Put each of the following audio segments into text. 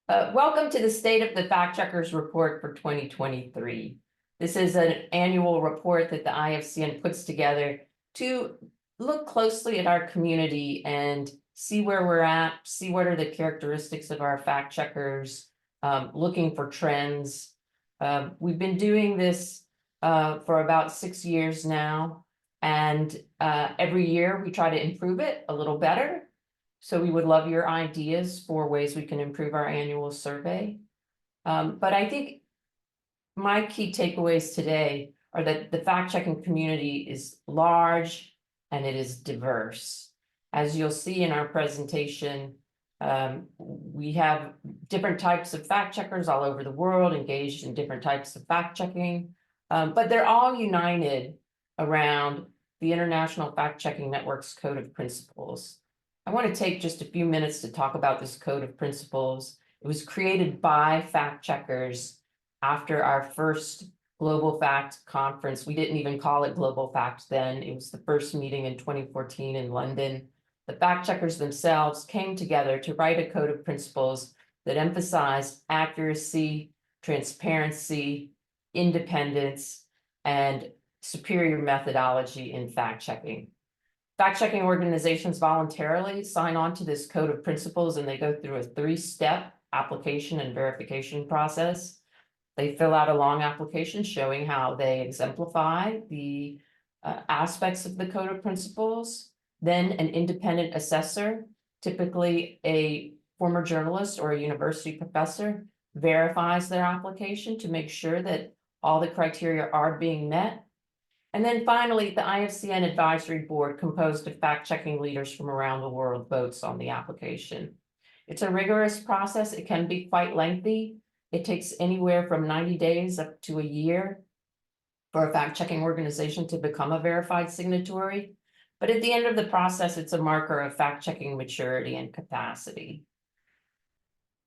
Welcome to the State of the Fact Checkers report for 2023. This is an annual report that the IFCN puts together to look closely at our community and see where we're at, see what are the characteristics of our fact checkers, looking for trends. We've been doing this for about 6 years now, and every year we try to improve it a little better. So we would love your ideas for ways we can improve our annual survey. But I think my key takeaways today are that the fact-checking community is large and it is diverse. As you'll see in our presentation, we have different types of fact checkers all over the world engaged in different types of fact checking, but they're all united around the International Fact-Checking Network's Code of Principles. I want to take just a few minutes to talk about this Code of Principles. It was created by fact checkers after our first Global Fact conference. We didn't even call it Global Fact then. It was the first meeting in 2014 in London. The fact checkers themselves came together to write a Code of Principles that emphasized accuracy, transparency, independence, and superior methodology in fact checking. Fact-checking organizations voluntarily sign on to this Code of Principles, and they go through a 3-step application and verification process. They fill out a long application showing how they exemplify the aspects of the Code of Principles. Then an independent assessor, typically a former journalist or a university professor, verifies their application to make sure that all the criteria are being met. And then finally, the IFCN Advisory Board, composed of fact-checking leaders from around the world, votes on the application. It's a rigorous process. It can be quite lengthy. It takes anywhere from 90 days up to a year for a fact-checking organization to become a verified signatory. But at the end of the process, it's a marker of fact-checking maturity and capacity.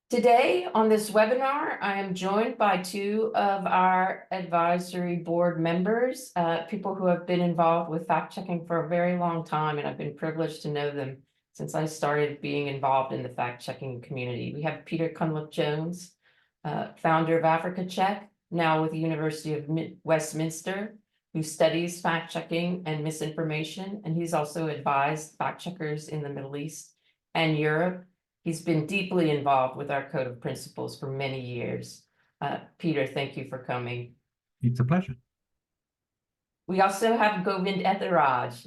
Today on this webinar, I am joined by 2 of our advisory board members, people who have been involved with fact-checking for a very long time, and I've been privileged to know them since I started being involved in the fact-checking community. We have Peter Cunliffe-Jones, founder of FactCheckers, now with the University of Westminster, who studies fact-checking and misinformation, and he's also advised fact-checkers in the Middle East and Europe. He's been deeply involved with our Code of Principles for many years. Peter, thank you for coming. It's a pleasure. We also have Govind Etharaj,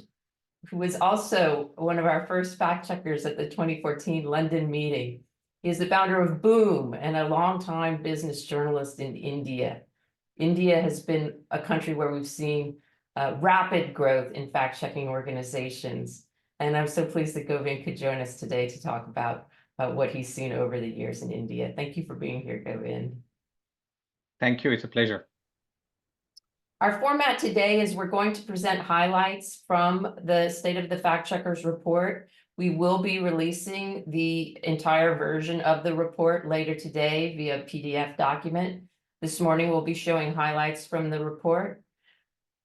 who was also one of our first fact checkers at the 2014 London meeting. He is the founder of Boom and a longtime business journalist in India. India has been a country where we've seen rapid growth in fact-checking organizations. And I'm so pleased that Govind could join us today to talk about what he's seen over the years in India. Thank you for being here, Govind. Thank you. It's a pleasure. Our format today is we're going to present highlights from the State of the Fact Checkers report. We will be releasing the entire version of the report later today via PDF document. This morning, we'll be showing highlights from the report.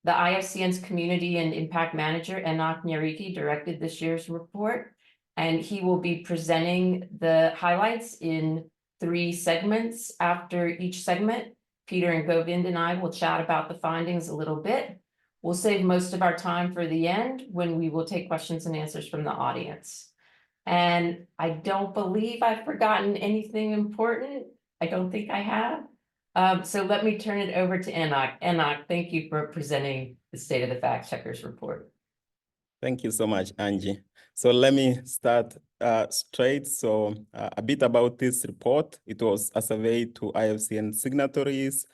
The IFCN's Community and Impact Manager, Enoch Nyariki, directed this year's report, and he will be presenting the highlights in 3 segments. After each segment, Peter and Govind and I will chat about the findings a little bit. We'll save most of our time for the end when we will take questions and answers from the audience. And I don't believe I've forgotten anything important. I don't think I have. So let me turn it over to Enoch. Enoch, thank you for presenting the State of the Fact Checkers report. Thank you so much, Angie. So let me start straight. So a bit about this report. It was a survey to IFCN signatories,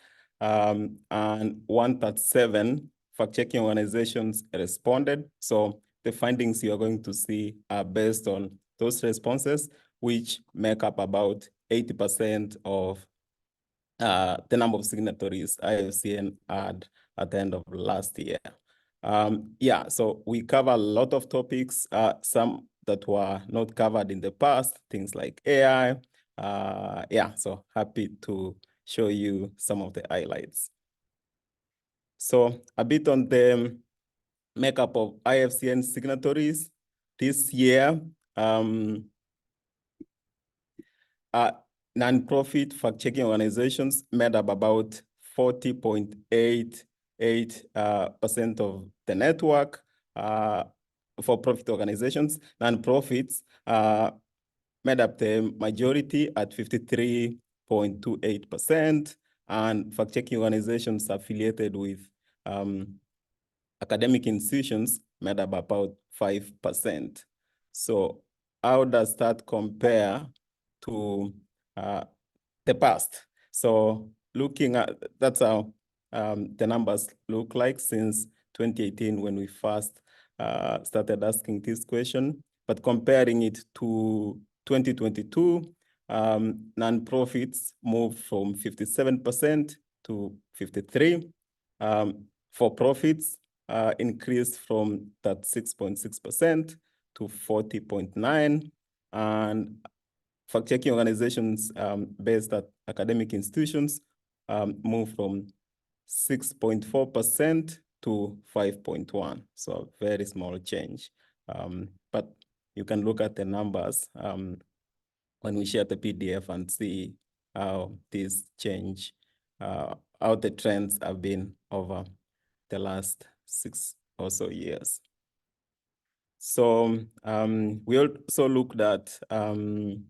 and 137 fact-checking organizations responded. So the findings you are going to see are based on those responses, which make up about 80% of the number of signatories IFCN had at the end of last year. Yeah, so we cover a lot of topics, some that were not covered in the past, things like AI. Yeah, so happy to show you some of the highlights. So a bit on the makeup of IFCN signatories this year. nonprofit fact-checking organizations made up about 40.88% of the network. For-profit organizations, nonprofits made up the majority at 53.28%, and fact-checking organizations affiliated with academic institutions made up about 5%. So how does that compare to the past? So looking at, that's how the numbers look like since 2018 when we first started asking this question, but comparing it to 2022, nonprofits moved from 57% to 53%. For profits increased from that 6.6% to 40.9%, and fact-checking organizations based at academic institutions moved from 6.4% to 5.1%. So a very small change. But you can look at the numbers when we share the PDF and see how this change, how the trends have been over the last 6 or so years. So we also looked at the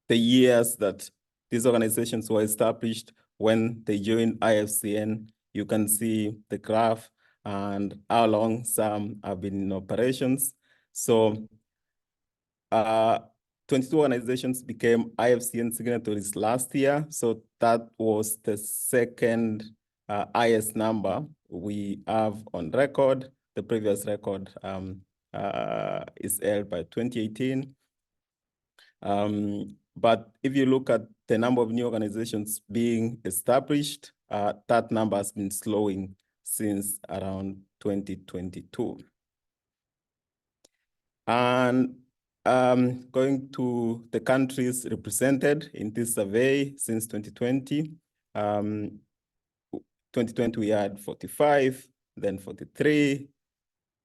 years that these organizations were established when they joined IFCN. You can see the graph and how long some have been in operations. So 22 organizations became IFCN signatories last year. So that was the second highest number we have on record. The previous record is held by 2018. But if you look at the number of new organizations being established, that number has been slowing since around 2022. And going to the countries represented in this survey since 2020, 2020 we had 45, then 43,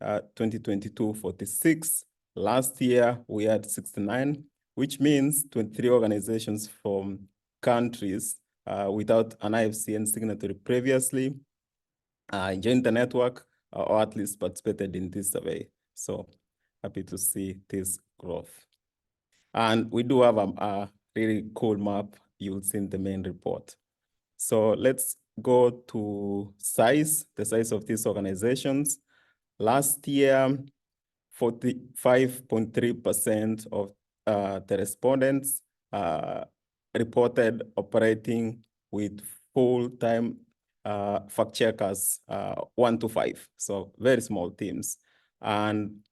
2022 46. Last year we had 69, which means 23 organizations from countries without an IFCN signatory previously joined the network or at least participated in this survey. So happy to see this growth. And we do have a really cool map you'll see in the main report. So let's go to size, the size of these organizations. Last year, 45.3% of the respondents reported operating with full-time fact checkers 1 to 5, so very small teams. And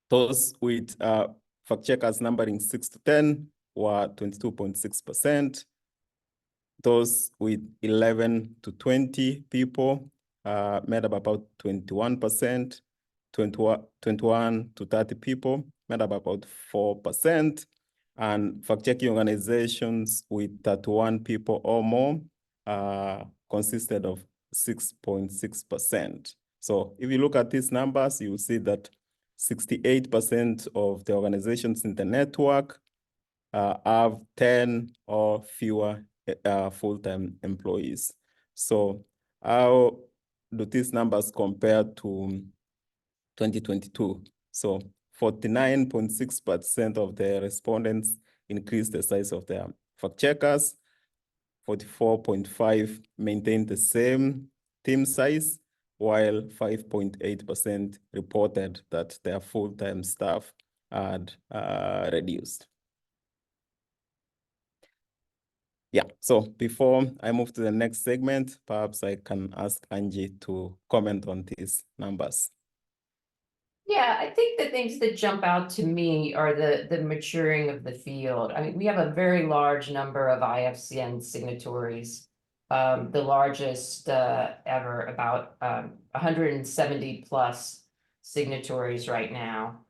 those with fact checkers numbering 6 to 10 were 22.6%. Those with 11 to 20 people made up about 21%. 21 to 30 people made up about 4%. And fact-checking organizations with 31 people or more consisted of 6.6%. So if you look at these numbers, you will see that 68% of the organizations in the network have 10 or fewer full-time employees. So how do these numbers compare to 2022? So 49.6% of the respondents increased the size of their fact checkers. 44.5% maintained the same team size, while 5.8% reported that their full-time staff had reduced. Yeah, so before I move to the next segment, perhaps I can ask Angie to comment on these numbers. Yeah, I think the things that jump out to me are the maturing of the field. I mean, we have a very large number of IFCN signatories, the largest ever, about 170 plus signatories right now.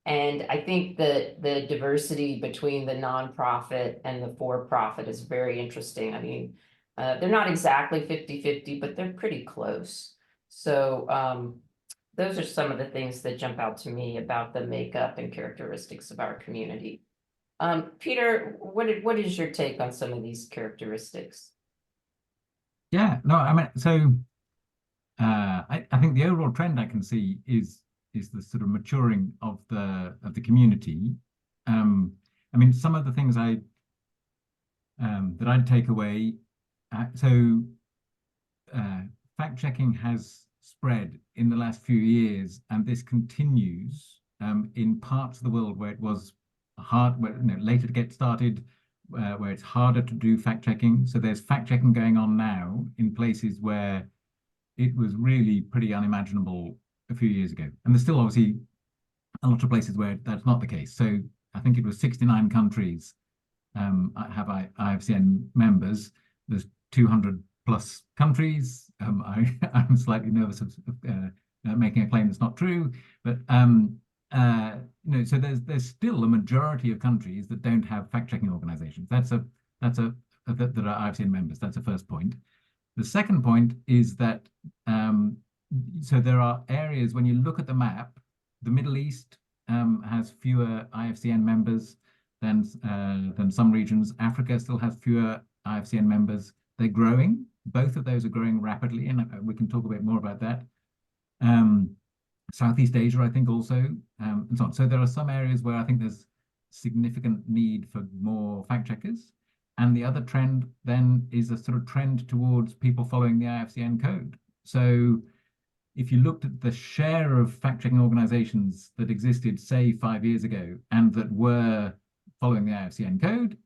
And I think that the diversity between the nonprofit and the for-profit is very interesting. I mean, they're not exactly 50-50, but they're pretty close. So those are some of the things that jump out to me about the makeup and characteristics of our community. Peter, what is your take on some of these characteristics? Yeah, no, I mean, so I think the overall trend I can see is the sort of maturing of the community. I mean, some of the things that I'd take away. Fact checking has spread in the last few years, and this continues in parts of the world where it was hard, later to get started, where it's harder to do fact checking. So there's fact checking going on now in places where it was really pretty unimaginable a few years ago. And there's still obviously a lot of places where that's not the case. So I think it was 69 countries have IFCN members. There's 200 plus countries. I'm slightly nervous of making a claim that's not true, but so there's still a majority of countries that don't have fact-checking organizations. That are IFCN members. That's the first point. The second point is that so there are areas, when you look at the map, the Middle East has fewer IFCN members than some regions. Africa still has fewer IFCN members. They're growing. Both of those are growing rapidly, and we can talk a bit more about that. Southeast Asia, I think, also, and so on. So there are some areas where I think there's significant need for more fact checkers. And the other trend then is a sort of trend towards people following the IFCN code. So if you looked at the share of fact-checking organizations that existed, say, 5 years ago, and that were following the IFCN code,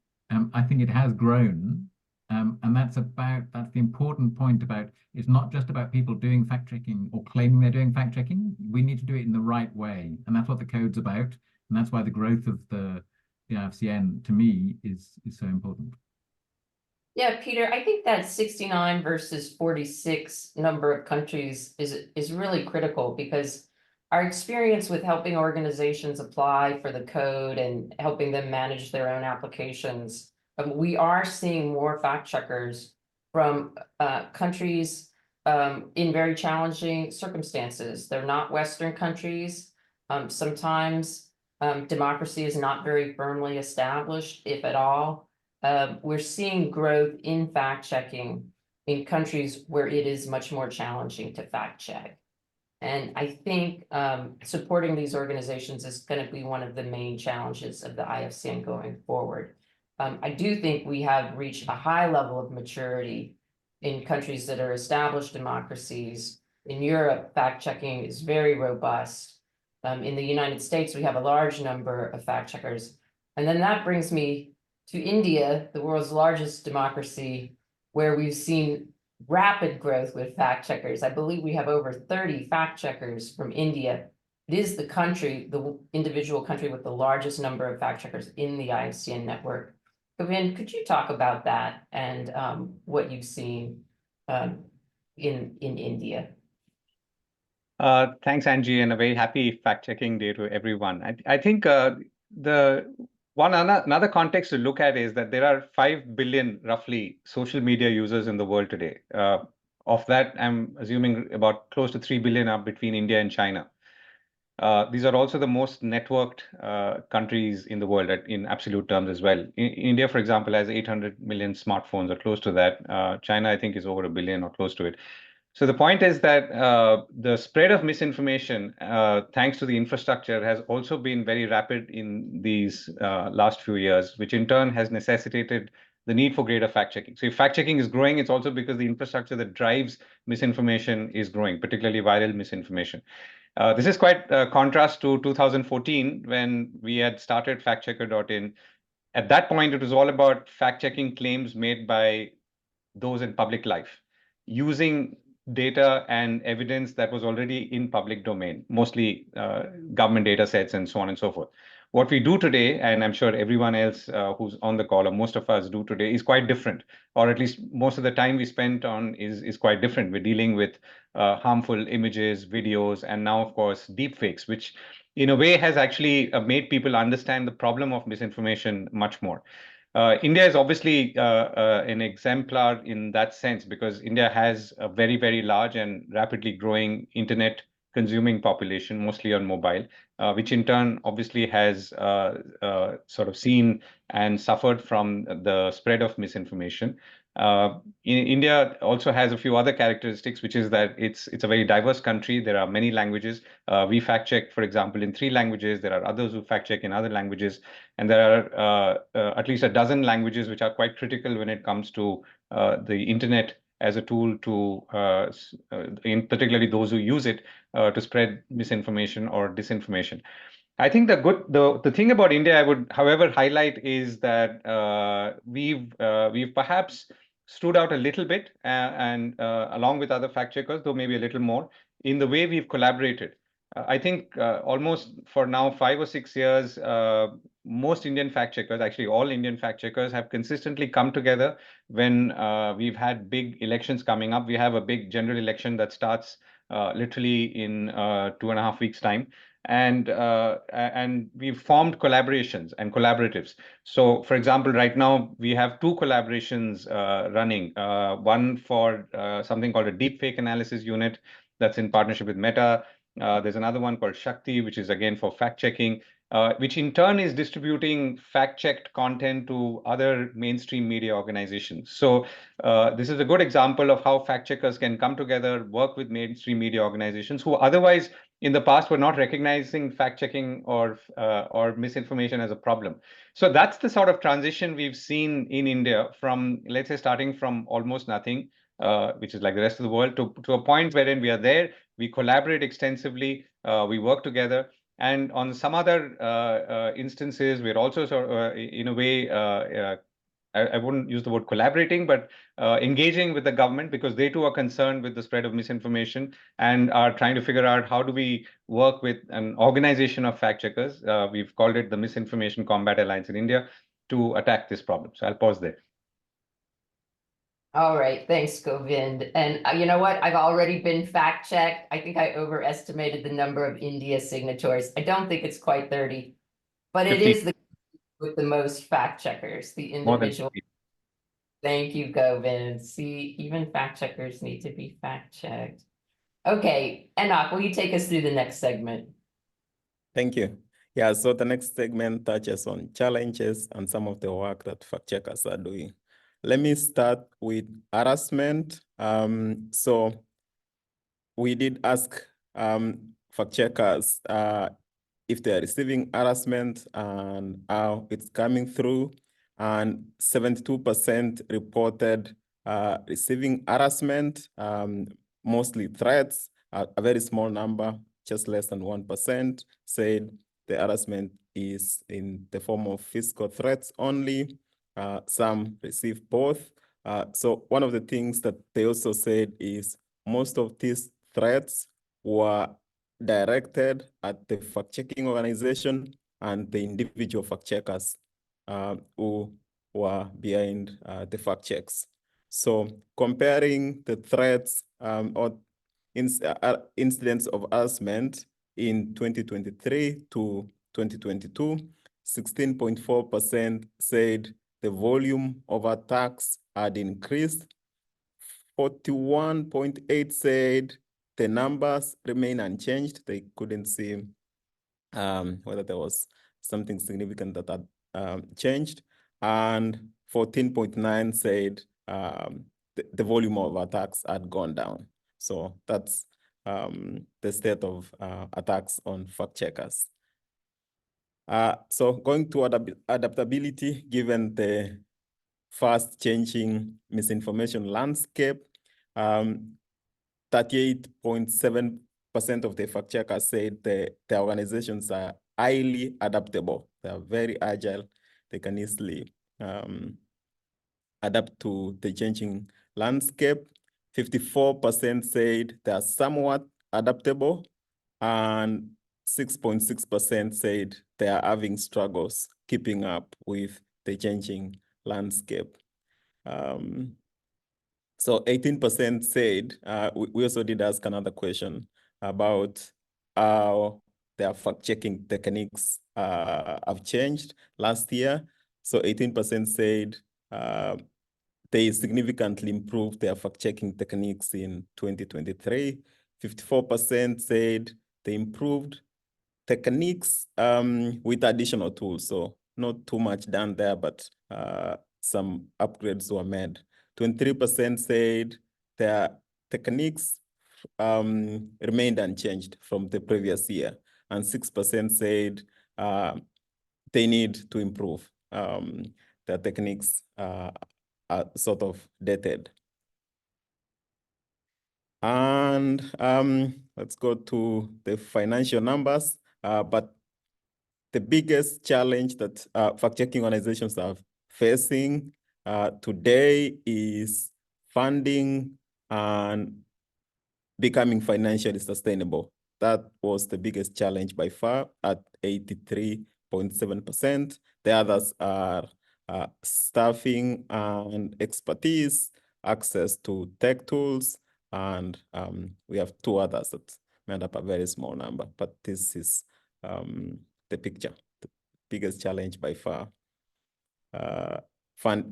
I think it has grown. And that's the important point about, it's not just about people doing fact-checking or claiming they're doing fact-checking. We need to do it in the right way. And that's what the code's about. And that's why the growth of the IFCN, to me, is so important. Yeah, Peter, I think that 69 versus 46 number of countries is really critical, because our experience with helping organizations apply for the code and helping them manage their own applications, we are seeing more fact checkers from countries in very challenging circumstances. They're not Western countries. Sometimes democracy is not very firmly established, if at all. We're seeing growth in fact checking in countries where it is much more challenging to fact check. And I think supporting these organizations is going to be one of the main challenges of the IFCN going forward. I do think we have reached a high level of maturity in countries that are established democracies. In Europe, fact checking is very robust. In the United States, we have a large number of fact checkers. And then that brings me to India, the world's largest democracy, where we've seen rapid growth with fact checkers. I believe we have over 30 fact checkers from India. It is the country, the individual country with the largest number of fact checkers in the IFCN network. Govind, could you talk about that and what you've seen in India? Thanks, Angie, and a very happy fact-checking day to everyone. I think another context to look at is that there are 5 billion, roughly, social media users in the world today. Of that, I'm assuming about close to 3 billion are between India and China. These are also the most networked countries in the world in absolute terms as well. India, for example, has 800 million smartphones or close to that. China, I think, is over 1 billion or close to it. So the point is that the spread of misinformation, thanks to the infrastructure, has also been very rapid in these last few years, which in turn has necessitated the need for greater fact-checking. So if fact-checking is growing, it's also because the infrastructure that drives misinformation is growing, particularly viral misinformation. This is quite a contrast to 2014, when we had started FactChecker.in. At that point, it was all about fact-checking claims made by those in public life, using data and evidence that was already in public domain, mostly government data sets and so on and so forth. What we do today, and I'm sure everyone else who's on the call, or most of us do today, is quite different, or at least most of the time we spent on is quite different. We're dealing with harmful images, videos, and now, of course, deepfakes, which in a way has actually made people understand the problem of misinformation much more. India is obviously an exemplar in that sense, because India has a very, very large and rapidly growing internet consuming population, mostly on mobile, which in turn obviously has sort of seen and suffered from the spread of misinformation. India also has a few other characteristics, which is that it's a very diverse country. There are many languages. We fact check, for example, in 3 languages. There are others who fact check in other languages, and there are at least a dozen languages which are quite critical when it comes to the internet as a tool to, in particularly those who use it to spread misinformation or disinformation. I think the thing about India I would, however, highlight is that we've perhaps stood out a little bit, and along with other fact checkers, though maybe a little more, in the way we've collaborated. I think almost for now 5 or 6 years, most Indian fact checkers, actually all Indian fact checkers, have consistently come together when we've had big elections coming up. We have a big general election that starts literally in 2.5 weeks' time. And we've formed collaborations and collaboratives. So, for example, right now we have 2 collaborations running. One for something called a deepfake analysis unit that's in partnership with Meta. There's another one called Shakti, which is again for fact checking, which in turn is distributing fact-checked content to other mainstream media organizations. So this is a good example of how fact checkers can come together, work with mainstream media organizations who otherwise in the past were not recognizing fact checking or misinformation as a problem. So that's the sort of transition we've seen in India from, let's say, starting from almost nothing, which is like the rest of the world, to a point wherein we are there, we collaborate extensively, we work together. And on some other instances, we're also sort of, in a way, I wouldn't use the word collaborating, but engaging with the government, because they too are concerned with the spread of misinformation and are trying to figure out how do we work with an organization of fact checkers. We've called it the Misinformation Combat Alliance in India, to attack this problem. So I'll pause there. All right, thanks, Govind. And you know what? I've already been fact checked. I think I overestimated the number of India signatories. I don't think it's quite 30, but it 50. is the with the most fact checkers, the More than individual. 50. Thank you, Govind. See, even fact checkers need to be fact checked. Okay, Enoch, will you take us through the next segment? Thank you. Yeah, so the next segment touches on challenges and some of the work that fact checkers are doing. Let me start with harassment. So we did ask fact checkers if they are receiving harassment and how it's coming through. And 72% reported receiving harassment, mostly threats. A very small number, just less than 1%, said the harassment is in the form of physical threats only. Some receive both. So one of the things that they also said is most of these threats were directed at the fact-checking organization and the individual fact-checkers who were behind the fact checks. So comparing the threats or incidents of harassment in 2023 to 2022, 16.4% said the volume of attacks had increased. 41.8% said the numbers remain unchanged. They couldn't see whether there was something significant that had changed. And 14.9% said the volume of attacks had gone down. So that's the state of attacks on fact checkers. So going to adaptability, given the fast changing misinformation landscape, 38.7% of the fact checkers said the organizations are highly adaptable. They are very agile. They can easily adapt to the changing landscape. 54% said they are somewhat adaptable, and 6.6% said they are having struggles keeping up with the changing landscape. So 18% said, we also did ask another question about how their fact-checking techniques have changed last year. So 18% said they significantly improved their fact-checking techniques in 2023. 54% said they improved techniques with additional tools. So not too much done there, but some upgrades were made. 23% said their techniques remained unchanged from the previous year, and 6% said they need to improve. Their techniques are sort of dated. And let's go to the financial numbers. But the biggest challenge that fact-checking organizations are facing today is funding and becoming financially sustainable. That was the biggest challenge by far at 83.7%. The others are staffing and expertise, access to tech tools, and we have two others that made up a very small number, but this is the picture. The biggest challenge by far,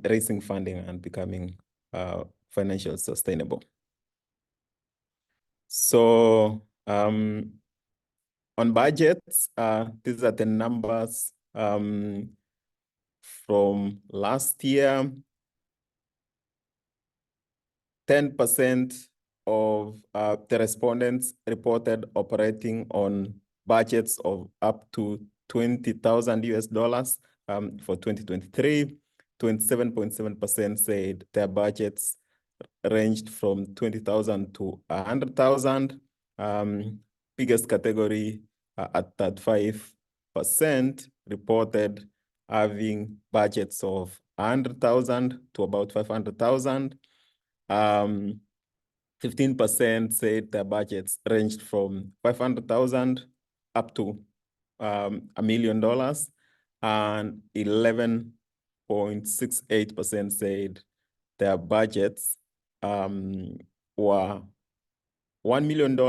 raising funding and becoming financially sustainable. So on budgets, these are the numbers from last year. 10% of the respondents reported operating on budgets of up to $20,000 US for 2023. 27.7% said their budgets ranged from 20,000 to 100,000. Biggest category at 35% reported having budgets of 100,000 to about 500,000. 15% said their budgets ranged from 500,000 up to $1 million, and 11.68% said their budgets were $1 million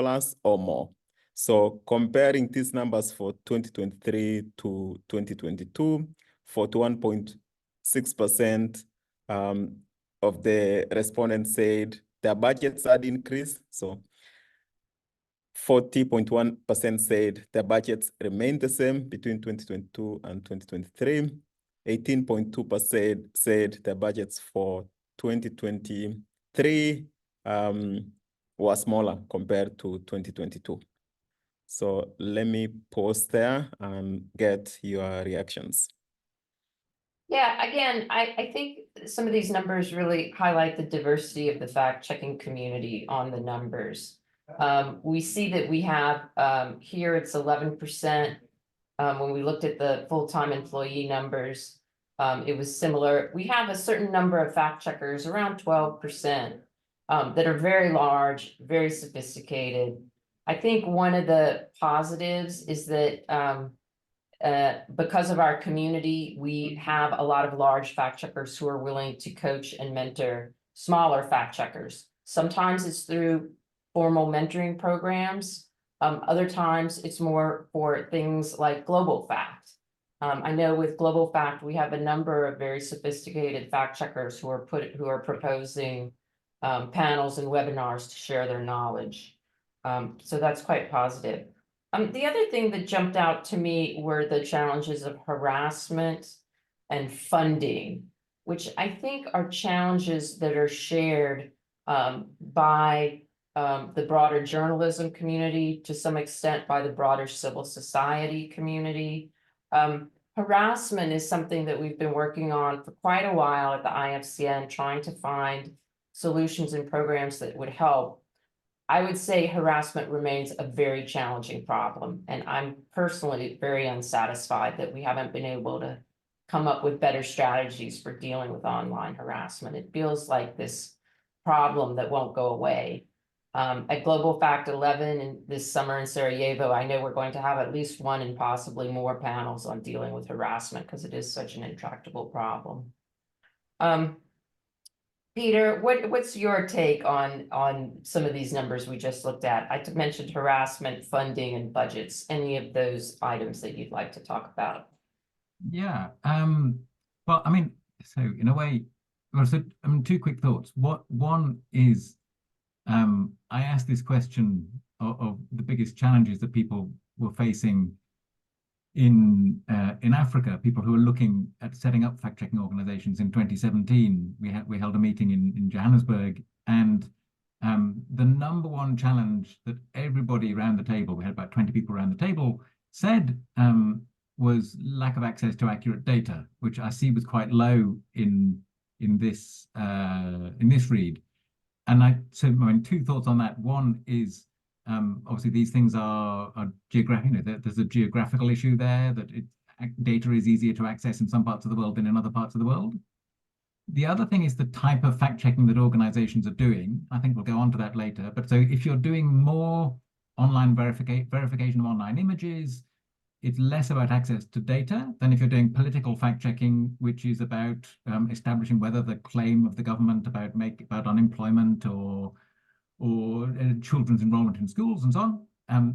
or more. So comparing these numbers for 2023 to 2022, 41.6% of the respondents said their budgets had increased. So 40.1% said their budgets remained the same between 2022 and 2023. 18.2% said their budgets for 2023 were smaller compared to 2022. So let me pause there and get your reactions. Yeah, again, I think some of these numbers really highlight the diversity of the fact-checking community on the numbers. We see that we have here it's 11%. When we looked at the full-time employee numbers, it was similar. We have a certain number of fact checkers, around 12%, that are very large, very sophisticated. I think one of the positives is that because of our community, we have a lot of large fact checkers who are willing to coach and mentor smaller fact checkers. Sometimes it's through formal mentoring programs. Other times it's more for things like Global Fact. I know with Global Fact, we have a number of very sophisticated fact checkers who are proposing panels and webinars to share their knowledge. So that's quite positive. The other thing that jumped out to me were the challenges of harassment and funding, which I think are challenges that are shared by the broader journalism community, to some extent by the broader civil society community. Harassment is something that we've been working on for quite a while at the IFCN, trying to find solutions and programs that would help. I would say harassment remains a very challenging problem, and I'm personally very unsatisfied that we haven't been able to come up with better strategies for dealing with online harassment. It feels like this problem that won't go away. At Global Fact 11 in this summer in Sarajevo, I know we're going to have at least one and possibly more panels on dealing with harassment because it is such an intractable problem. Peter, what's your take on some of these numbers we just looked at? I mentioned harassment, funding, and budgets. Any of those items that you'd like to talk about? Yeah. Well, I mean, so in a way, well, so two quick thoughts. One is, I asked this question of the biggest challenges that people were facing in Africa, people who are looking at setting up fact-checking organizations. In 2017, we held a meeting in Johannesburg, and the number one challenge that everybody around the table, we had about 20 people around the table, said was lack of access to accurate data, which I see was quite low in this read. And so two thoughts on that. One is obviously these things are geographic. There's a geographical issue there, that data is easier to access in some parts of the world than in other parts of the world. The other thing is the type of fact-checking that organizations are doing. I think we'll go on to that later. But so if you're doing more online verification of online images, it's less about access to data than if you're doing political fact-checking, which is about establishing whether the claim of the government about unemployment or children's enrollment in schools and so on,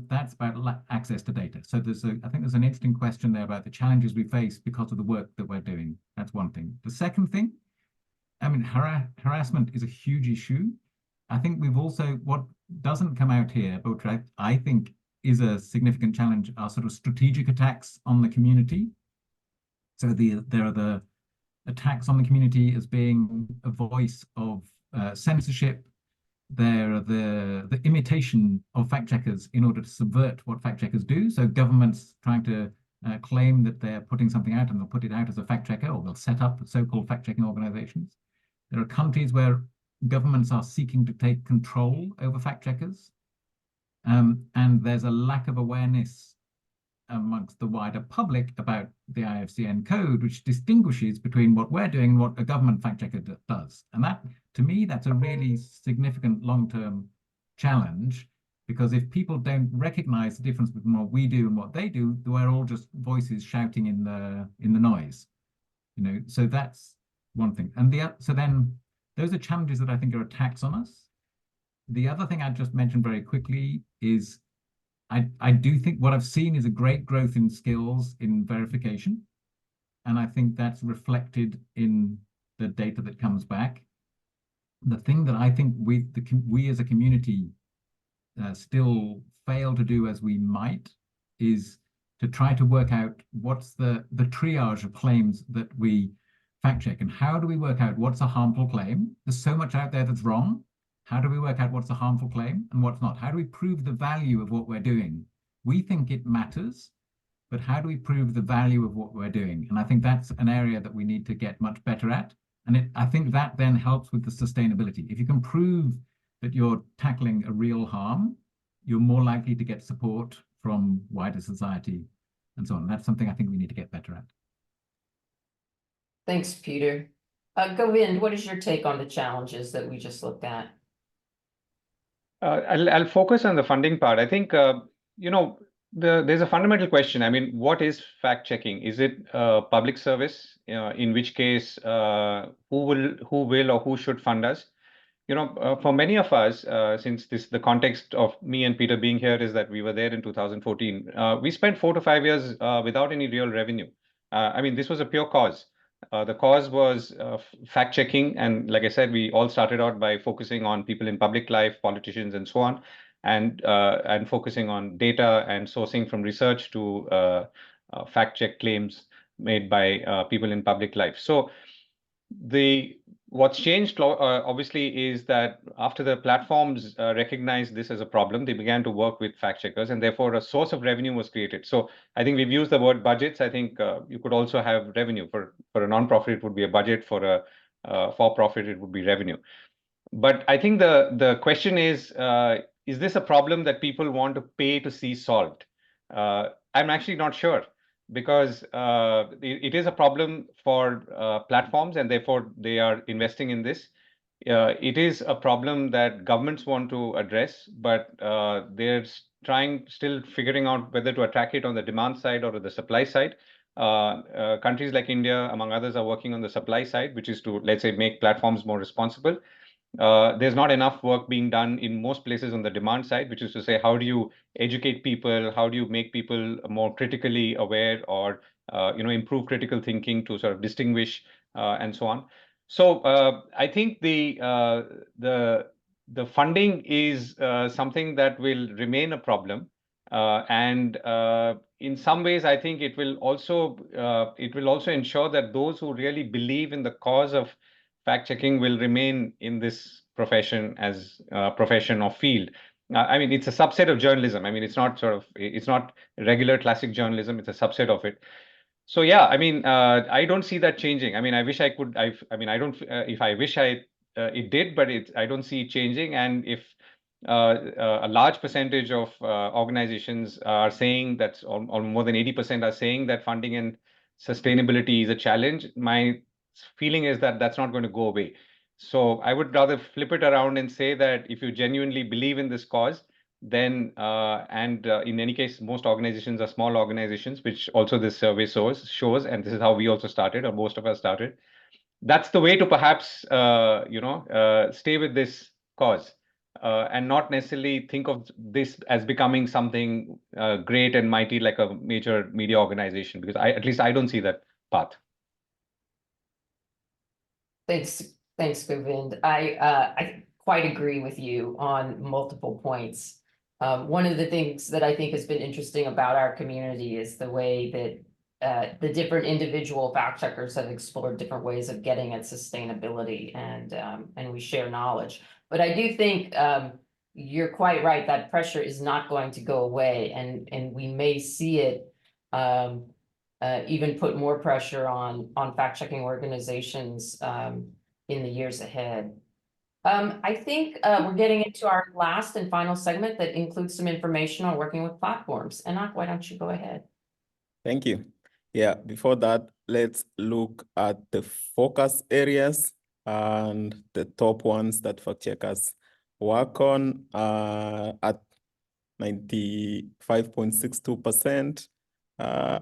that's about access to data. So I think there's an interesting question there about the challenges we face because of the work that we're doing. That's one thing. The second thing, I mean, harassment is a huge issue. I think we've also, what doesn't come out here, but which I think is a significant challenge, are sort of strategic attacks on the community. So there are the attacks on the community as being a voice of censorship. There are the imitation of fact checkers in order to subvert what fact checkers do. So governments trying to claim that they're putting something out, and they'll put it out as a fact checker, or they'll set up so-called fact checking organizations. There are countries where governments are seeking to take control over fact checkers. And there's a lack of awareness amongst the wider public about the IFCN code, which distinguishes between what we're doing and what a government fact checker does. And that, to me, that's a really significant long-term challenge, because if people don't recognize the difference between what we do and what they do, we're all just voices shouting in the noise. So that's one thing. And so then those are challenges that I think are attacks on us. The other thing I'd just mention very quickly is I do think what I've seen is a great growth in skills in verification. And I think that's reflected in the data that comes back. The thing that I think we as a community still fail to do as we might is to try to work out what's the triage of claims that we fact check, and how do we work out what's a harmful claim? There's so much out there that's wrong. How do we work out what's a harmful claim and what's not? How do we prove the value of what we're doing? We think it matters, but how do we prove the value of what we're doing? And I think that's an area that we need to get much better at. And I think that then helps with the sustainability. If you can prove that you're tackling a real harm, you're more likely to get support from wider society and so on. That's something I think we need to get better at. Thanks, Peter. Govind, what is your take on the challenges that we just looked at? I'll focus on the funding part. I think, there's a fundamental question. I mean, what is fact checking? Is it a public service? In which case, who will or who should fund us? For many of us, since the context of me and Peter being here is that we were there in 2014, we spent 4 to 5 years without any real revenue. I mean, this was a pure cause. The cause was fact checking. And like I said, we all started out by focusing on people in public life, politicians, and so on, and focusing on data and sourcing from research to fact check claims made by people in public life. So what's changed obviously is that after the platforms recognized this as a problem, they began to work with fact checkers, and therefore a source of revenue was created. So I think we've used the word budgets. I think you could also have revenue. For a non-profit, it would be a budget. For a for-profit, it would be revenue. But I think the question is this a problem that people want to pay to see solved? I'm actually not sure, because it is a problem for platforms, and therefore they are investing in this. It is a problem that governments want to address, but they're still figuring out whether to attack it on the demand side or the supply side. Countries like India, among others, are working on the supply side, which is to, let's say, make platforms more responsible. There's not enough work being done in most places on the demand side, which is to say, how do you educate people? How do you make people more critically aware, or improve critical thinking to sort of distinguish and so on? So I think the the funding is something that will remain a problem. And in some ways, I think it will also ensure that those who really believe in the cause of fact checking will remain in this profession as profession or field. I mean, it's a subset of journalism. I mean, it's not regular classic journalism. It's a subset of it. So yeah, I mean, I don't see that changing. I mean, I wish I could. I mean, I don't. If I wish it did, but I don't see it changing. And if a large percentage of organizations are saying that, or more than 80% are saying that funding and sustainability is a challenge, my feeling is that that's not going to go away. So I would rather flip it around and say that if you genuinely believe in this cause, then in any case, most organizations are small organizations, which also this survey shows, and this is how we also started, or most of us started. That's the way to perhaps stay with this cause, and not necessarily think of this as becoming something great and mighty like a major media organization, because at least I don't see that path. Thanks, Govind. I quite agree with you on multiple points. One of the things that I think has been interesting about our community is the way that the different individual fact checkers have explored different ways of getting at sustainability, and we share knowledge. But I do think you're quite right, that pressure is not going to go away, and we may see it even put more pressure on fact-checking organizations in the years ahead. I think we're getting into our last and final segment that includes some information on working with platforms. Anak, why don't you go ahead? Thank you. Yeah, before that, let's look at the focus areas and the top ones that fact checkers work on at 95.62%.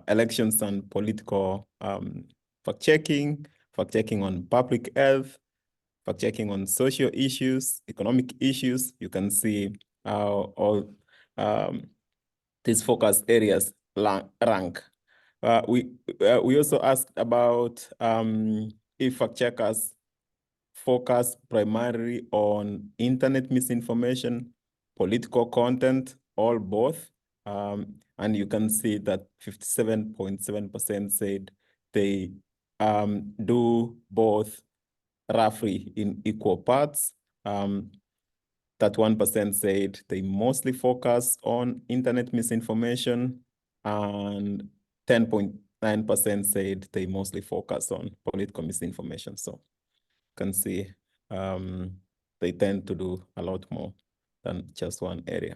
Elections and political fact-checking on public health, fact-checking on social issues, economic issues. You can see how all these focus areas rank. We also asked about if fact-checkers focus primarily on internet misinformation, political content, or both. And you can see that 57.7% said they do both roughly in equal parts. That 1% said they mostly focus on internet misinformation, and 10.9% said they mostly focus on political misinformation. So you can see they tend to do a lot more than just one area.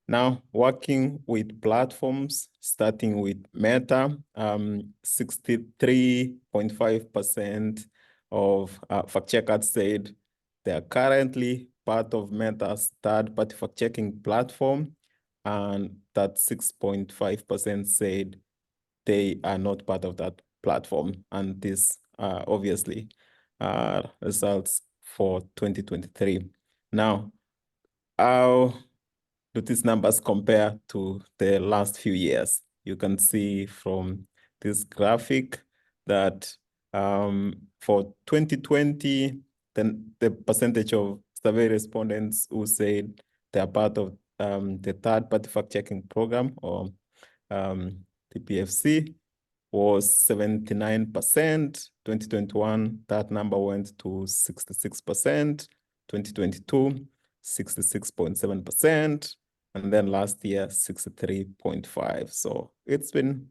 Now, working with platforms, starting with Meta, 63.5% of fact checkers said they are currently part of Meta's third-party fact-checking platform, and that 6.5% said they are not part of that platform. And this obviously results for 2023. Now, how do these numbers compare to the last few years? You can see from this graphic that for 2020, then the percentage of survey respondents who said they are part of the third-party fact-checking program, or the PFC, was 79%. 2021, that number went to 66%. 2022, 66.7%. And then last year, 63.5%. So it's been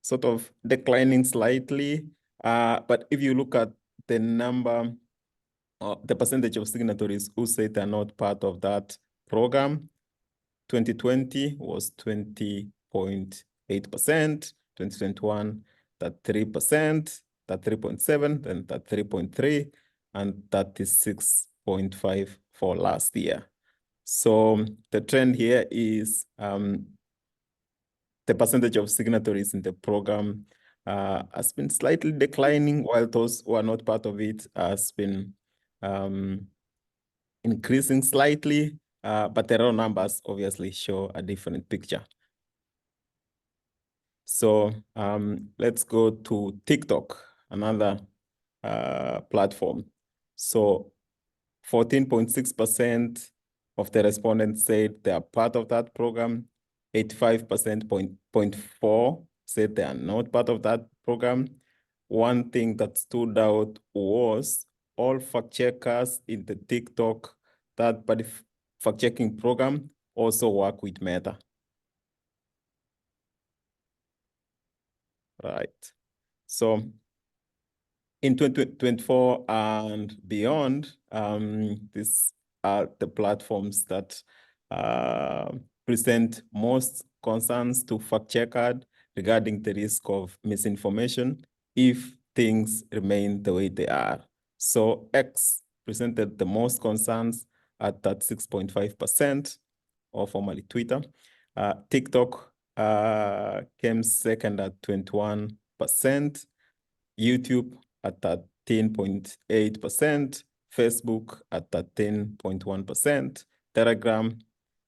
sort of declining slightly. But if you look at the number, the percentage of signatories who say they're not part of that program, 2020 was 20.8%, 2021, that 3%, that 3.7%, then that 3.3%, and that is 6.5% for last year. So the trend here is the percentage of signatories in the program has been slightly declining, while those who are not part of it has been increasing slightly, but the raw numbers obviously show a different picture. So let's go to TikTok, another platform. So 14.6% of the respondents said they are part of that program. 85.4% said they are not part of that program. One thing that stood out was all fact checkers in the TikTok third-party fact-checking program also work with Meta. Right. So in 2024 and beyond, these are the platforms that present most concerns to fact-checkers regarding the risk of misinformation if things remain the way they are. So X presented the most concerns at that 6.5%, or formerly Twitter. TikTok came second at 21%. YouTube at 13.8%, Facebook at 13.1%, Telegram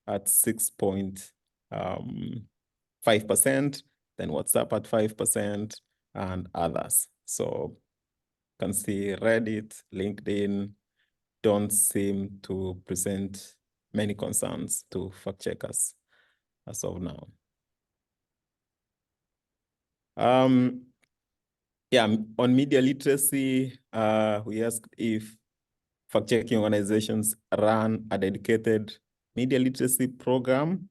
at 6.5%, then WhatsApp at 5%, and others. So you can see Reddit, LinkedIn don't seem to present many concerns to fact checkers as of now. Yeah, on media literacy, we asked if fact-checking organizations run a dedicated media literacy program,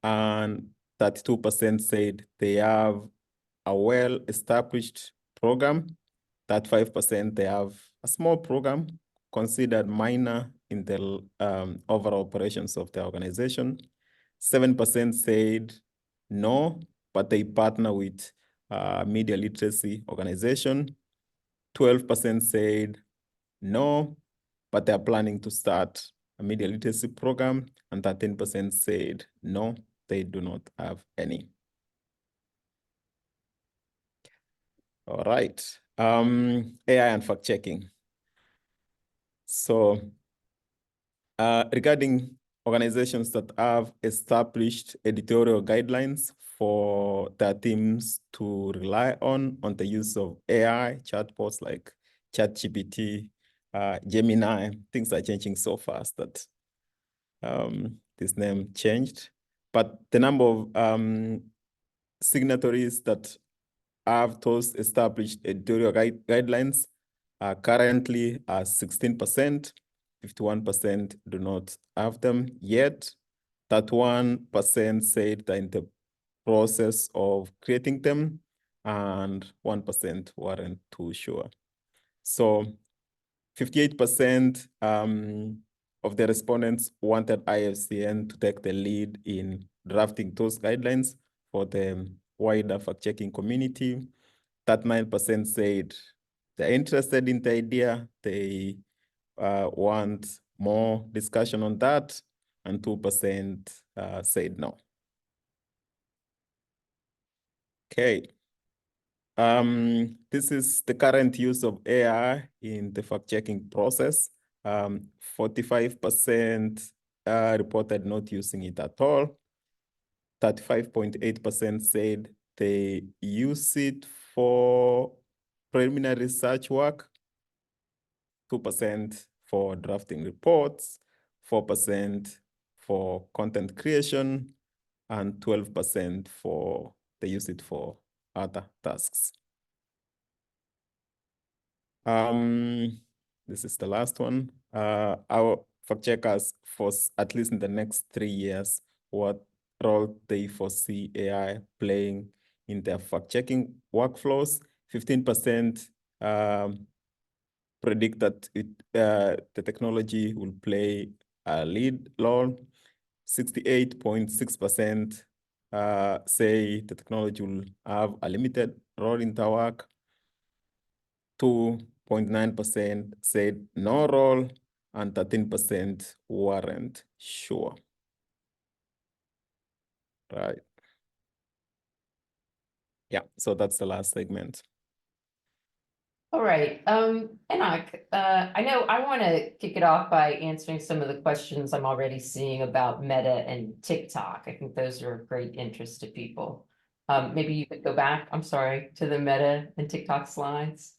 and 32% said they have a well-established program. 5% they have a small program considered minor in the overall operations of the organization. 7% said no, but they partner with media literacy organization. 12% said no, but they're planning to start a media literacy program, and 13% said no, they do not have any. All right, AI and fact checking. So regarding organizations that have established editorial guidelines for their teams to rely on the use of AI chatbots like ChatGPT, Gemini. Things are changing so fast that this name changed. But the number of signatories that have those established editorial guidelines are currently 16%. 51% do not have them yet. 31% said they're in the process of creating them, and 1% weren't too sure. So 58% of the respondents wanted IFCN to take the lead in drafting those guidelines for the wider fact-checking community. 39% said they're interested in the idea, they want more discussion on that, and 2% said no. Okay. This is the current use of AI in the fact-checking process. 45% reported not using it at all. 35.8% said they use it for preliminary research work. 2% for drafting reports, 4% for content creation, and 12% for they use it for other tasks. This is the last one. Our fact checkers, for at least in the next 3 years, what role they foresee AI playing in their fact checking workflows. 15% predict that the technology will play a lead role. 68.6% say the technology will have a limited role in their work. 2.9% said no role, and 13% weren't sure. Right. Yeah, so that's the last segment. All right, Enoch, I know I want to kick it off by answering some of the questions I'm already seeing about Meta and TikTok. I think those are of great interest to people. Maybe you could go back, I'm sorry, to the Meta and TikTok slides.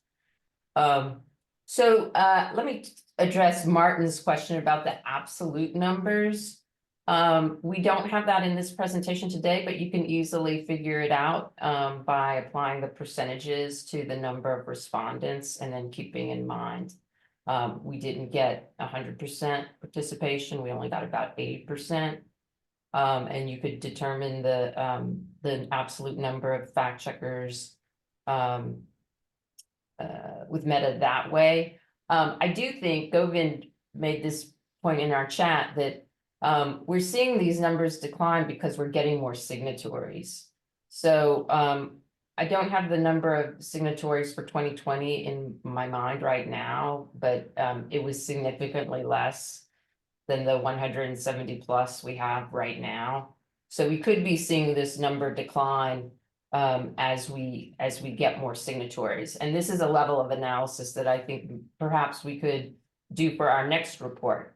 So let me address Martin's question about the absolute numbers. We don't have that in this presentation today, but you can easily figure it out by applying the percentages to the number of respondents and then keeping in mind we didn't get 100% participation. We only got about 80%. And you could determine the absolute number of fact checkers with Meta that way. I do think Govind made this point in our chat that we're seeing these numbers decline because we're getting more signatories. So I don't have the number of signatories for 2020 in my mind right now, but it was significantly less than the 170 plus we have right now. So we could be seeing this number decline as we get more signatories. And this is a level of analysis that I think perhaps we could do for our next report.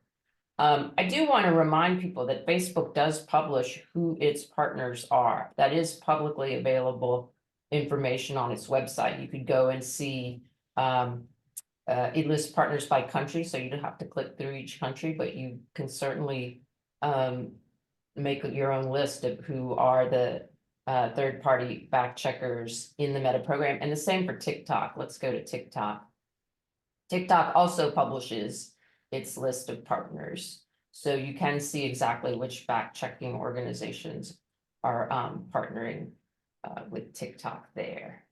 I do want to remind people that Facebook does publish who its partners are. That is publicly available information on its website. You could go and see it lists partners by country, so you don't have to click through each country, but you can certainly make your own list of who are the third-party fact checkers in the Meta program. And the same for TikTok. Let's go to TikTok. TikTok also publishes its list of partners, so you can see exactly which fact-checking organizations are partnering with TikTok there.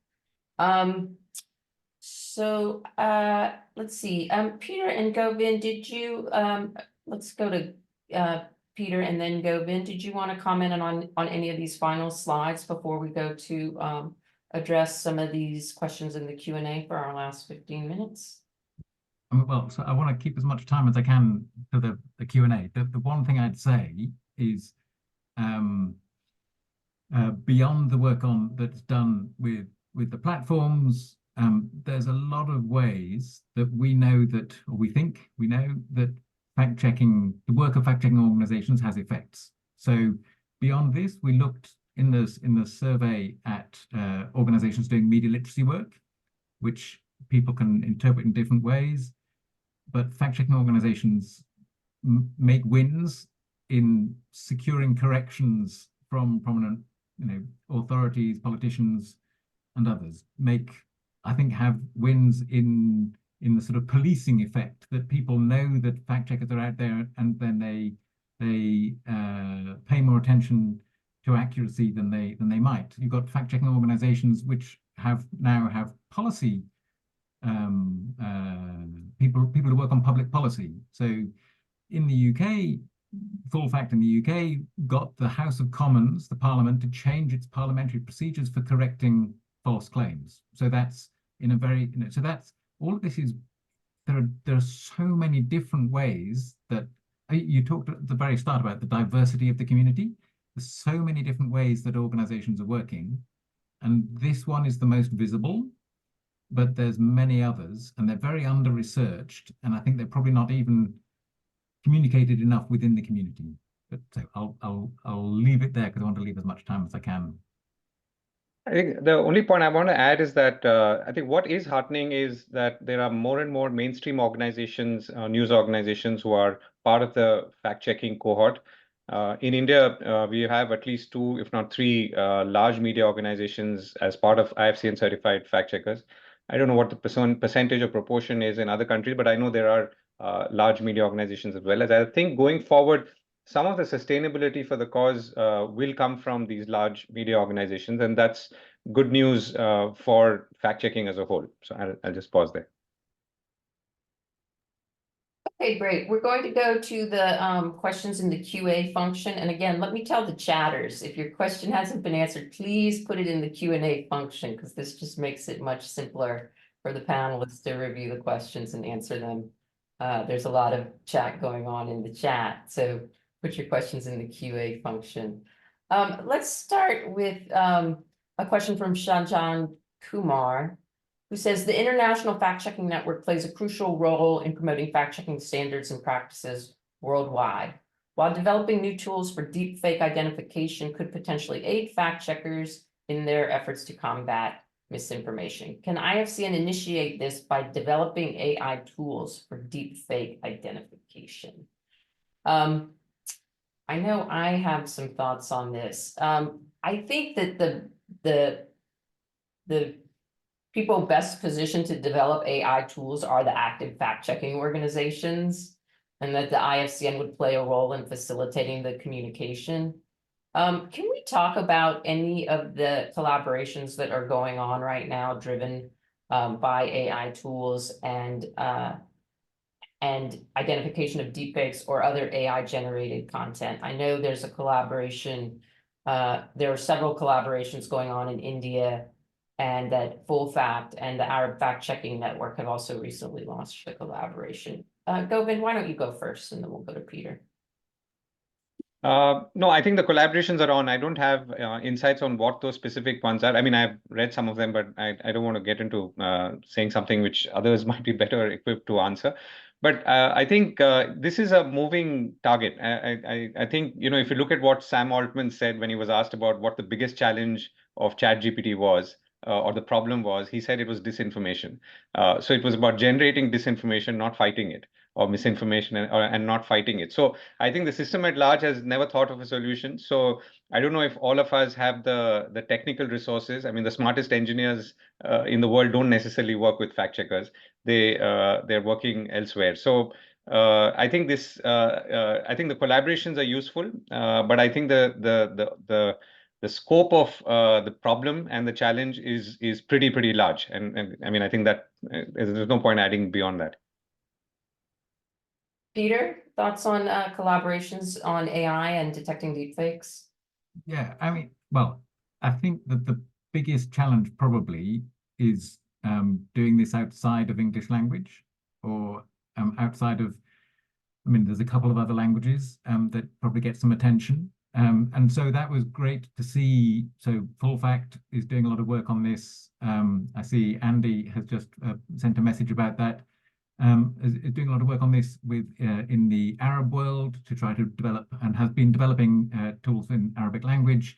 So let's see, Peter and Govind, did you, let's go to Peter and then Govind. Did you want to comment on any of these final slides before we go to address some of these questions in the Q&A for our last 15 minutes? Well, so I want to keep as much time as I can for the Q&A. The one thing I'd say is beyond the work that's done with the platforms, there's a lot of ways that we know that, or we think we know that the work of fact-checking organizations has effects. So beyond this, we looked in the survey at organizations doing media literacy work, which people can interpret in different ways. But fact-checking organizations make wins in securing corrections from prominent, authorities, politicians, and others. I think have wins in the sort of policing effect that people know that fact checkers are out there, and then they pay more attention to accuracy than they might. You've got fact checking organizations which now have policy people who work on public policy. So in the UK, Full Fact in the UK got the House of Commons, the Parliament, to change its parliamentary procedures for correcting false claims. So that's in a very, so that's all of this is, there are so many different ways that you talked at the very start about the diversity of the community. There's so many different ways that organizations are working, and this one is the most visible, but there's many others, and they're very under-researched, and I think they're probably not even communicated enough within the community. But so I'll leave it there because I want to leave as much time as I can. I think the only point I want to add is that I think what is heartening is that there are more and more mainstream organizations, news organizations who are part of the fact-checking cohort. In India, we have at least 2, if not 3, large media organizations as part of IFCN certified fact-checkers. I don't know what the percentage or proportion is in other countries, but I know there are large media organizations as well. As I think going forward, some of the sustainability for the cause will come from these large media organizations, and that's good news for fact-checking as a whole. So I'll just pause there. Okay, great. We're going to go to the questions in the QA function. And again, let me tell the chatters, if your question hasn't been answered, please put it in the Q&A function, because this just makes it much simpler for the panelists to review the questions and answer them. There's a lot of chat going on in the chat, so put your questions in the QA function. Let's start with a question from Shanjan Kumar, who says the International Fact-Checking Network plays a crucial role in promoting fact-checking standards and practices worldwide. While developing new tools for deep fake identification could potentially aid fact-checkers in their efforts to combat misinformation. Can IFCN initiate this by developing AI tools for deepfake identification? I know I have some thoughts on this. I think that the people best positioned to develop AI tools are the active fact-checking organizations, and that the IFCN would play a role in facilitating the communication. Can we talk about any of the collaborations that are going on right now, driven by AI tools and identification of deepfakes or other AI generated content? I know there's a collaboration. There are several collaborations going on in India, and that Full Fact and the Arab Fact Checking Network have also recently launched a collaboration. Govind, why don't you go first, and then we'll go to Peter. No, I think the collaborations are on. I don't have insights on what those specific ones are. I mean, I've read some of them, but I don't want to get into saying something which others might be better equipped to answer. But I think this is a moving target. I think, you know, if you look at what Sam Altman said when he was asked about what the biggest challenge of ChatGPT was, or the problem was, he said it was disinformation. So it was about generating disinformation, not fighting it, or misinformation, and not fighting it. So I think the system at large has never thought of a solution. So I don't know if all of us have the technical resources. I mean, the smartest engineers in the world don't necessarily work with fact checkers. They're working elsewhere. So I think this I think the collaborations are useful, but I think the scope of the problem and the challenge is pretty large. And I mean, I think that there's no point adding beyond that. Peter, thoughts on collaborations on AI and detecting deepfakes? Yeah, I mean, well, I think that the biggest challenge probably is doing this outside of English language, or outside of, I mean, there's a couple of other languages that probably get some attention. And so that was great to see. So Full Fact is doing a lot of work on this. I see Andy has just sent a message about that. Is doing a lot of work on this with in the Arab world to try to develop, and has been developing tools in Arabic language.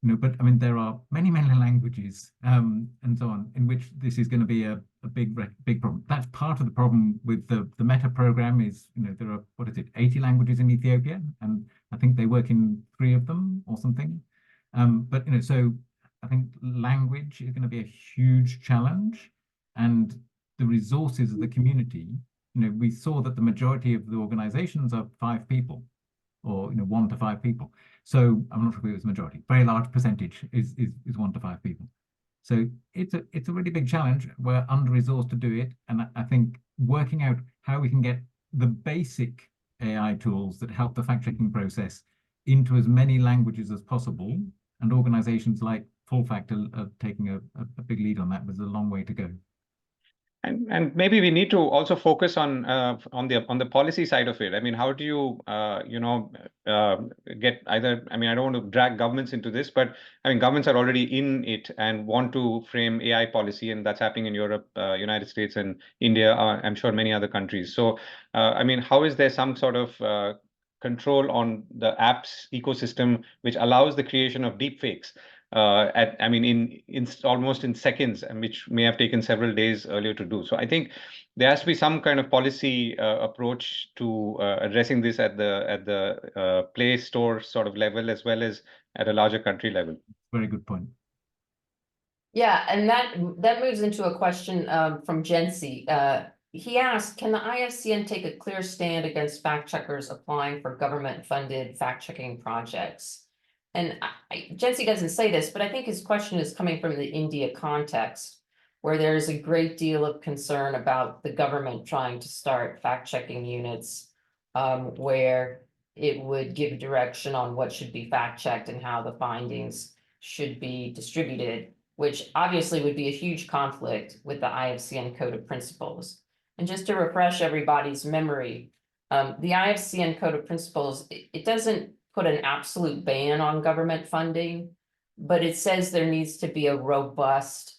You know, but I mean, there are many languages and so on, in which this is going to be a big problem. That's part of the problem with the Meta program. Is, you know, there are, what is it, 80 languages in Ethiopia, and I think they work in 3 of them or something. But you know, so I think language is going to be a huge challenge, and the resources of the community. You know, we saw that the majority of the organizations are 5 people, or, you know, 1 to 5 people. So I'm not sure if it was majority. Very large percentage is 1 to 5 people. So it's a really big challenge. We're under-resourced to do it, and I think working out how we can get the basic AI tools that help the fact-checking process into as many languages as possible, and organizations like Full Fact are taking a big lead on that. There's a long way to go. And maybe we need to also focus on the policy side of it. I mean, how do you get either? I mean, I don't want to drag governments into this, but I mean, governments are already in it and want to frame AI policy, and that's happening in Europe, United States, and India. I'm sure many other countries. So, I mean, how is there some sort of control on the apps ecosystem which allows the creation of deepfakes? I mean, in almost in seconds, and which may have taken several days earlier to do. So I think there has to be some kind of policy approach to addressing this at the Play Store sort of level, as well as at a larger country level. Very good point. Yeah, and that moves into a question from Jency. He asked, can the IFCN take a clear stand against fact checkers applying for government-funded fact-checking projects? And Jency doesn't say this, but I think his question is coming from the India context, where there's a great deal of concern about the government trying to start fact-checking units, where it would give direction on what should be fact-checked and how the findings should be distributed, which obviously would be a huge conflict with the IFCN Code of Principles. And just to refresh everybody's memory, the IFCN Code of Principles, it doesn't put an absolute ban on government funding, but it says there needs to be a robust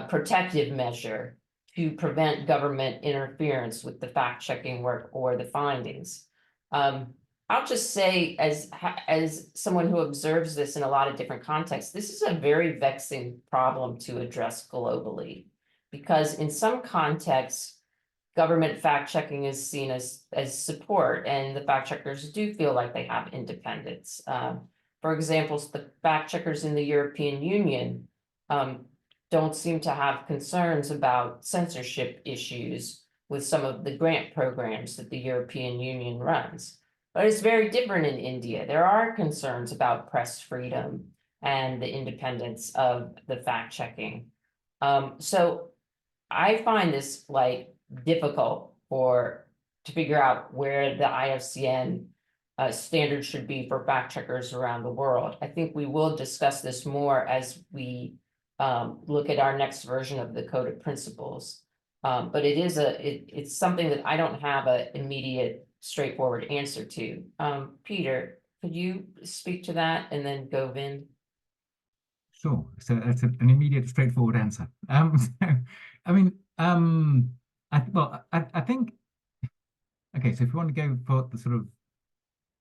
protective measure to prevent government interference with the fact-checking work or the findings. I'll just say, as someone who observes this in a lot of different contexts, this is a very vexing problem to address globally. Because in some contexts, government fact checking is seen as support, and the fact checkers do feel like they have independence. For example, the fact checkers in the European Union don't seem to have concerns about censorship issues with some of the grant programs that the European Union runs. But it's very different in India. There are concerns about press freedom and the independence of the fact checking. So I find this like difficult to figure out where the IFCN standards should be for fact checkers around the world. I think we will discuss this more as we look at our next version of the Code of Principles. But it's something that I don't have an immediate straightforward answer to. Peter, could you speak to that, and then Govind? Sure. So that's an immediate, straightforward answer. So, I mean, I think, okay, so if you want to go for the sort of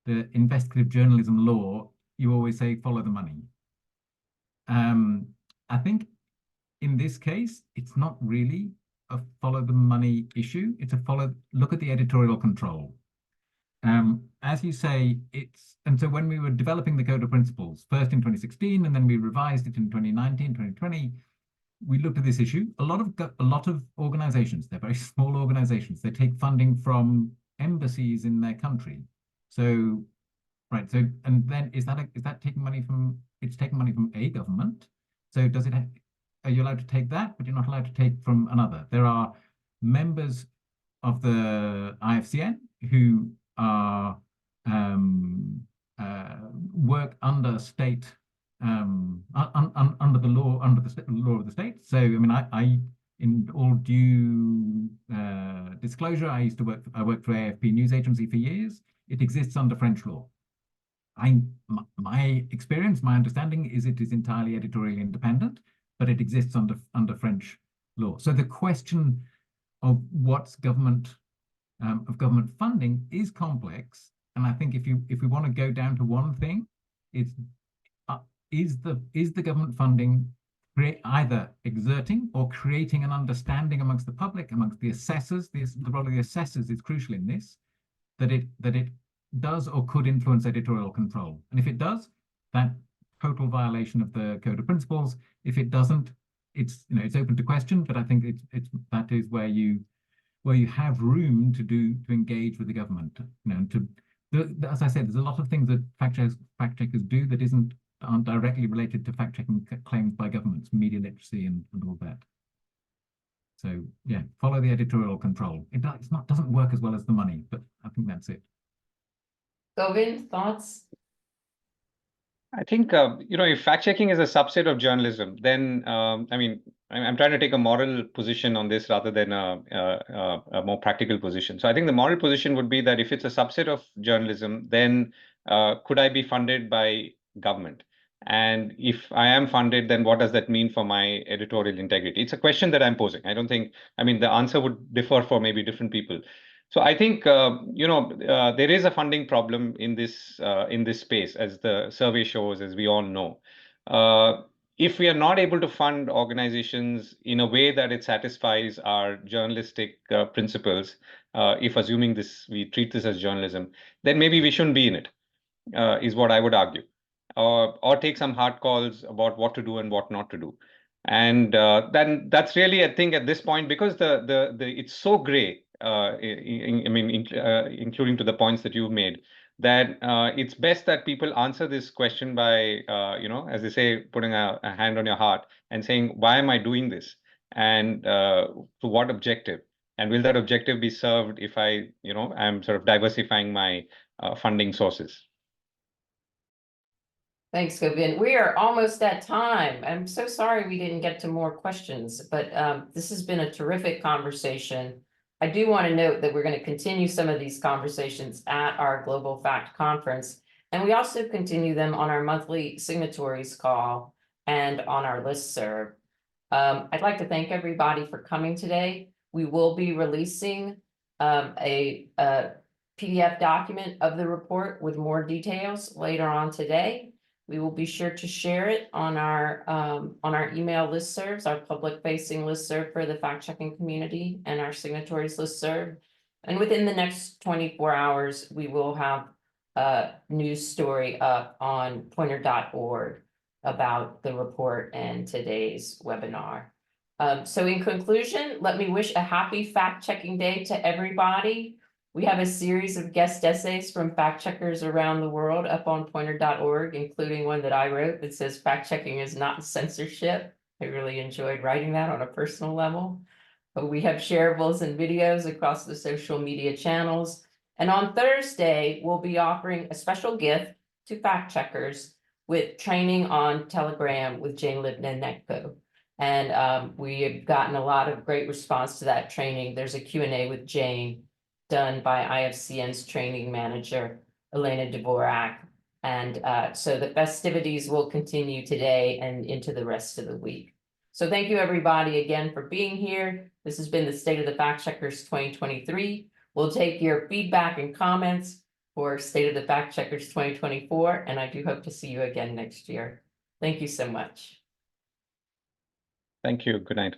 the investigative journalism law, you always say follow the money. I think in this case, it's not really a follow the money issue. It's a look at the editorial control. As you say, and so when we were developing the Code of Principles, first in 2016, and then we revised it in 2019, 2020, we looked at this issue. A lot of organizations, they're very small organizations, they take funding from embassies in their country. So, right, so, and then is that taking money from, it's taking money from a government? So are you allowed to take that, but you're not allowed to take from another? There are members of the IFCN who are work under state under the law of the state. So I mean, I in all due disclosure, I worked for AFP News Agency for years. It exists under French law. My experience, my understanding is it is entirely editorially independent, but it exists under French law. So the question of what's government funding is complex, and I think if we want to go down to one thing, it's is the government funding either exerting or creating an understanding amongst the public, amongst the assessors? The role of the assessors is crucial in this, that it does or could influence editorial control, and if it does, that total violation of the Code of Principles. If it doesn't, it's open to question, but I think that is where you have room to engage with the government. As I said, there's a lot of things that fact checkers do that aren't directly related to fact checking claims by governments, media literacy and all that. So yeah, follow the editorial control. It doesn't work as well as the money, but I think that's it. Govind, thoughts? I think, if fact checking is a subset of journalism, then, I mean, I'm trying to take a moral position on this rather than a more practical position. So I think the moral position would be that if it's a subset of journalism, then could I be funded by government? And if I am funded, then what does that mean for my editorial integrity? It's a question that I'm posing. I mean, the answer would differ for maybe different people. So I think there is a funding problem in this space, as the survey shows, as we all know. If we are not able to fund organizations in a way that it satisfies our journalistic principles, if assuming we treat this as journalism, then maybe we shouldn't be in it, is what I would argue, or take some hard calls about what to do and what not to do. And then that's really, I think, at this point, because it's so gray. Including to the points that you've made, that it's best that people answer this question by, as they say, putting a hand on your heart and saying, why am I doing this? And to what objective? And will that objective be served if I'm sort of diversifying my funding sources? Thanks, Govind. We are almost at time. I'm so sorry we didn't get to more questions, but this has been a terrific conversation. I do want to note that we're going to continue some of these conversations at our Global Fact Conference, and we also continue them on our monthly signatories call and on our listserv. I'd like to thank everybody for coming today. We will be releasing a PDF document of the report with more details later on today. We will be sure to share it on our email listservs, our public-facing listserv for the fact-checking community, and our signatories listserv. And within the next 24 hours, we will have a news story up on pointer.org about the report and today's webinar. So in conclusion, let me wish a happy fact-checking day to everybody. We have a series of guest essays from fact-checkers around the world up on pointer.org, including one that I wrote that says fact-checking is not censorship. I really enjoyed writing that on a personal level. But we have shareables and videos across the social media channels. And on Thursday, we'll be offering a special gift to fact-checkers with training on Telegram with Jane Libna Netco. And we have gotten a lot of great response to that training. There's a Q&A with Jane done by IFCN's training manager, Elena Dvorak. And so the festivities will continue today and into the rest of the week. So thank you everybody again for being here. This has been the State of the Fact Checkers 2023. We'll take your feedback and comments for State of the Fact Checkers 2024. And I do hope to see you again next year. Thank you so much. Thank you. Good night.